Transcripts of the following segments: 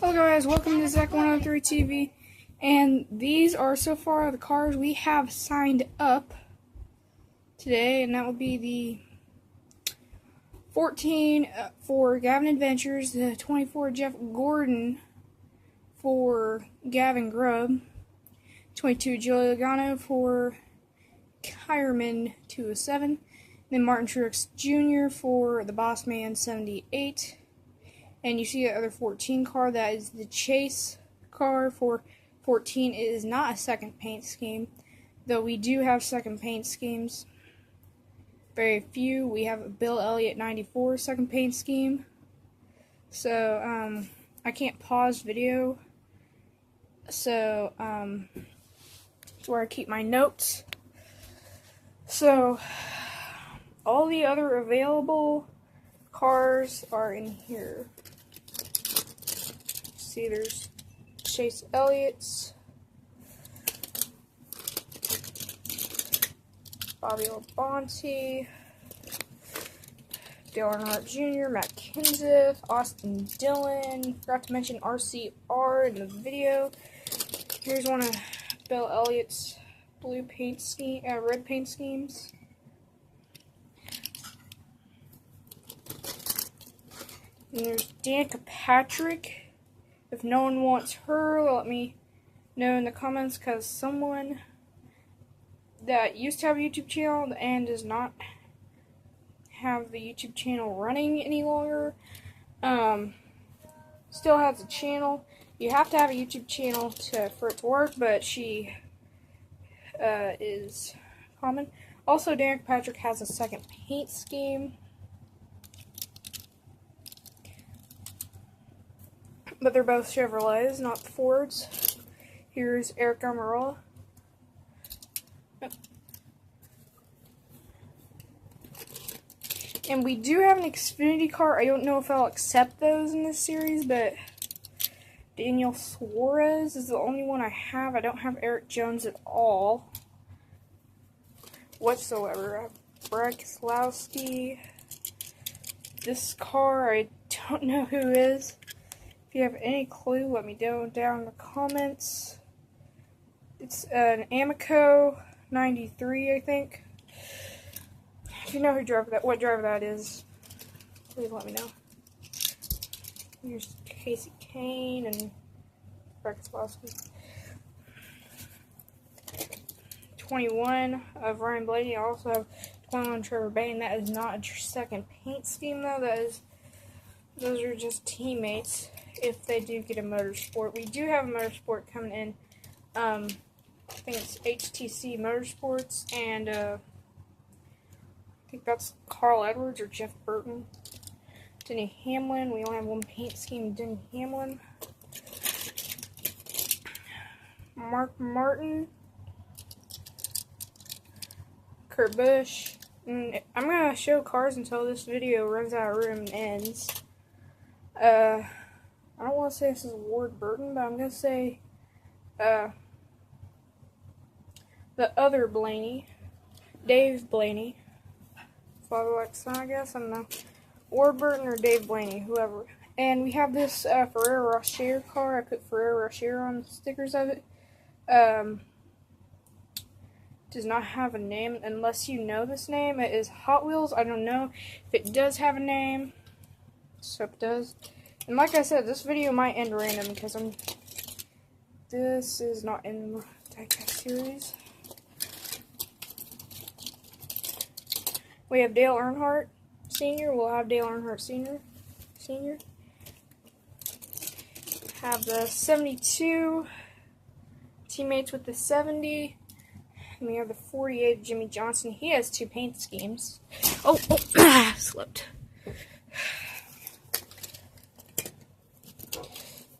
Hello guys, welcome to Zach103 TV, and these are so far the cars we have signed up today, and that will be the 14 for Gavin Adventures, the 24 Jeff Gordon for Gavin Grubb, 22 Joey Logano for Kyreman 207, then Martin Truex Jr. for the Boss Man 78. And you see the other 14 car, that is the Chase car for 14. It is not a second paint scheme, though we do have second paint schemes. Very few. We have a Bill Elliott 94 second paint scheme. So, I can't pause video. So, that's where I keep my notes. So, all the other available cars are in here. See, there's Chase Elliott's, Bobby Labonte, Dale Earnhardt Jr., Matt Kenseth, Austin Dillon. Forgot to mention RCR in the video. Here's one of Bill Elliott's red paint schemes. And there's Danica Patrick. If no one wants her, let me know in the comments, because someone that used to have a YouTube channel and does not have the YouTube channel running any longer, still has a channel. You have to have a YouTube channel for it to work, but she is common. Also, Danica Patrick has a second paint scheme. But they're both Chevrolets, not Fords. Here's Eric Almirola. And we do have an Xfinity car. I don't know if I'll accept those in this series, but Daniel Suarez is the only one I have. I don't have Eric Jones at all whatsoever. I have Brad Keselowski. This car, I don't know who is. If you have any clue, let me know down in the comments. It's an Amico 93, I think. If you know what driver that is, please let me know. Here's Casey Kane and Brad Keselowski. 21 of Ryan Blaney. I also have 21 Trevor Bayne. That is not a second paint scheme, though. Those are just teammates. If they do get a motorsport, we do have a motorsport coming in. I think it's HTC Motorsports, and I think that's Carl Edwards or Jeff Burton. Denny Hamlin. We only have one paint scheme. Denny Hamlin. Mark Martin. Kurt Busch. And I'm gonna show cars until this video runs out of room and ends. I don't want to say this is Ward Burton, but I'm going to say the other Blaney, Dave Blaney, father like son, I guess, I don't know, Ward Burton or Dave Blaney, whoever. And we have this Ferrero Rocher car. I put Ferrero Rocher on the stickers of it. Does not have a name unless you know this name. It is Hot Wheels. I don't know if it does have a name. So it does. And like I said, this video might end random because this is not in the diecast series. We have Dale Earnhardt Sr. We'll have Dale Earnhardt Sr. Have the 72 teammates with the 70. And we have the 48 Jimmy Johnson. He has two paint schemes. Oh, slipped.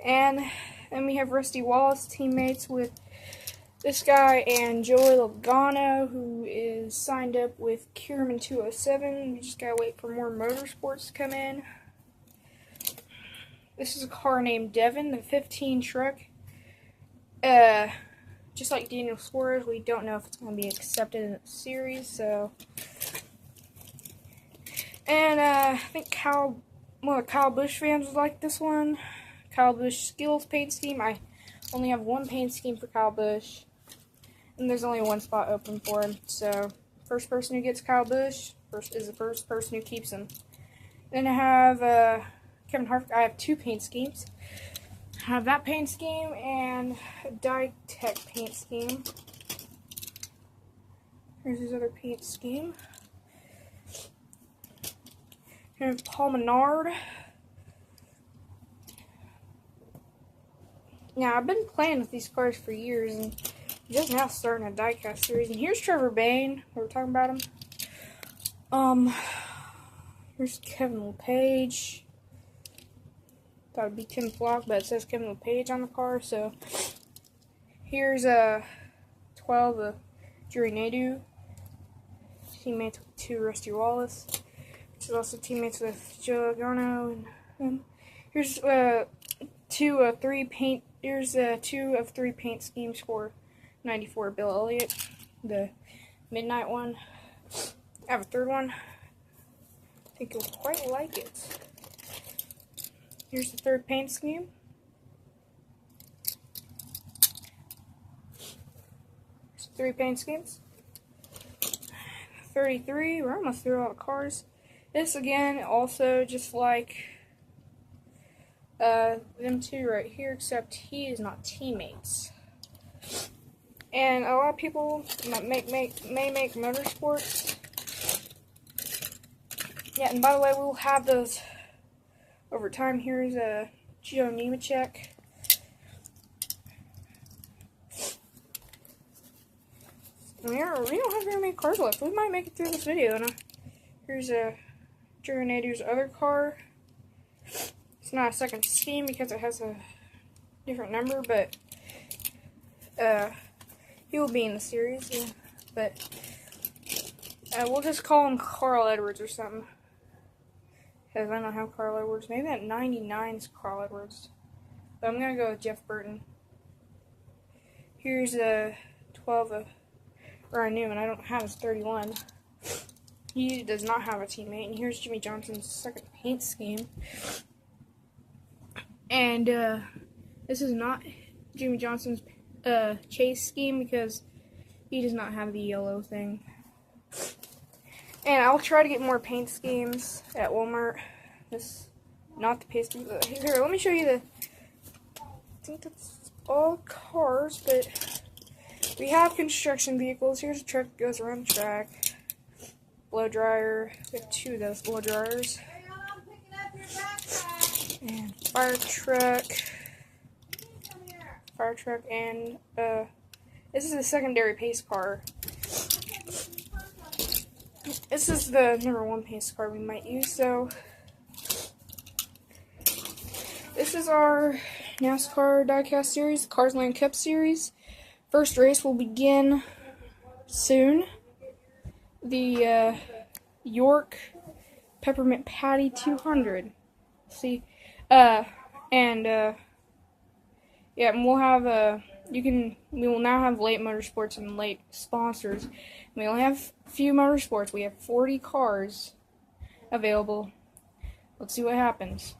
And then we have Rusty Wallace teammates with this guy and Joey Logano, who is signed up with Kyreman 207. We just gotta wait for more motorsports to come in. This is a car named Devin, the 15 truck. Just like Daniel Suarez, we don't know if it's going to be accepted in the series, so. And I think Kyle Busch fans would like this one. Kyle Busch Skills paint scheme. I only have one paint scheme for Kyle Busch, and there's only one spot open for him. So, first person who gets Kyle Busch is the first person who keeps him. Then I have Kevin Harvick. I have two paint schemes. I have that paint scheme and a Dye Tech paint scheme. Here's his other paint scheme. Here's Paul Menard. Now, I've been playing with these cars for years, and just now starting a diecast series. And here's Trevor Bayne. We were talking about him. Here's Kevin LePage. Thought it'd be Tim Flock, but it says Kevin LePage on the car. So here's 12 of Jerry Nadeau, teammates with 2 Rusty Wallace. Which is also teammates with Joe Logano. And here's 2 of 3 paint. Here's 2 of 3 paint schemes for 94 Bill Elliott, the midnight one. I have a third one. I think you'll quite like it. Here's the third paint scheme. There's 3 paint schemes. 33. We're almost through all the cars. This again, also just like them 2 right here, except he is not teammates. And a lot of people may make motorsports. Yeah, and by the way, we'll have those over time. Here's Joe Nemechek. We don't have very many cars left. We might make it through this video. And here's Jerry Nadeau's other car. It's not a second scheme because it has a different number, but he will be in the series. Yeah. But we'll just call him Carl Edwards or something, because I don't have Carl Edwards. Maybe that 99's Carl Edwards. But I'm gonna go with Jeff Burton. Here's 12 of Ryan Newman. I don't have his 31. He does not have a teammate. And here's Jimmy Johnson's second paint scheme. And this is not Jimmy Johnson's chase scheme because he does not have the yellow thing. And I'll try to get more paint schemes at Walmart. This, not the paste. Here, let me show you the. I think that's all cars, but we have construction vehicles. Here's a truck that goes around the track. Blow dryer. We have 2 of those blow dryers. And fire truck. Fire truck, and this is a secondary pace car. This is the number 1 pace car we might use. So this is our NASCAR diecast series, the Carsland Cup series. First race will begin soon. The York Peppermint Patty 200. See, yeah, and we'll have we will now have late motorsports and late sponsors. We only have a few motorsports. We have 40 cars available. Let's see what happens.